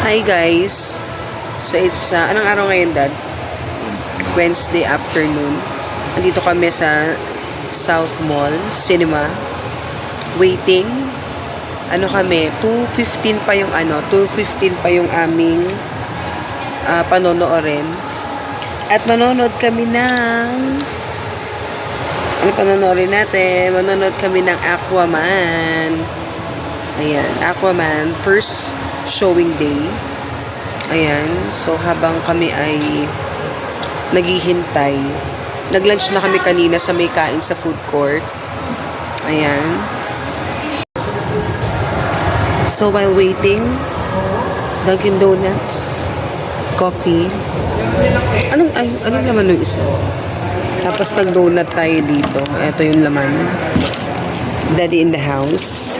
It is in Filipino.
Hi guys. So it's anong araw ngayon, Dad? Wednesday afternoon. Andito kami sa South Mall Cinema. Waiting. Ano kami, 2:15 pa yung 2:15 pa yung aming panonoorin. At manonood kami ng panonoorin natin? Manonood kami ng Aquaman. Ayan, Aquaman, first showing day. Ayan, so habang kami ay naghihintay, nag-lunch na kami kanina sa may kain sa food court. Ayan. So while waiting, Dunkin Donuts, coffee. Anong laman ng isa? Tapos nag-donut tayo dito. Ito yung laman. Daddy in the house.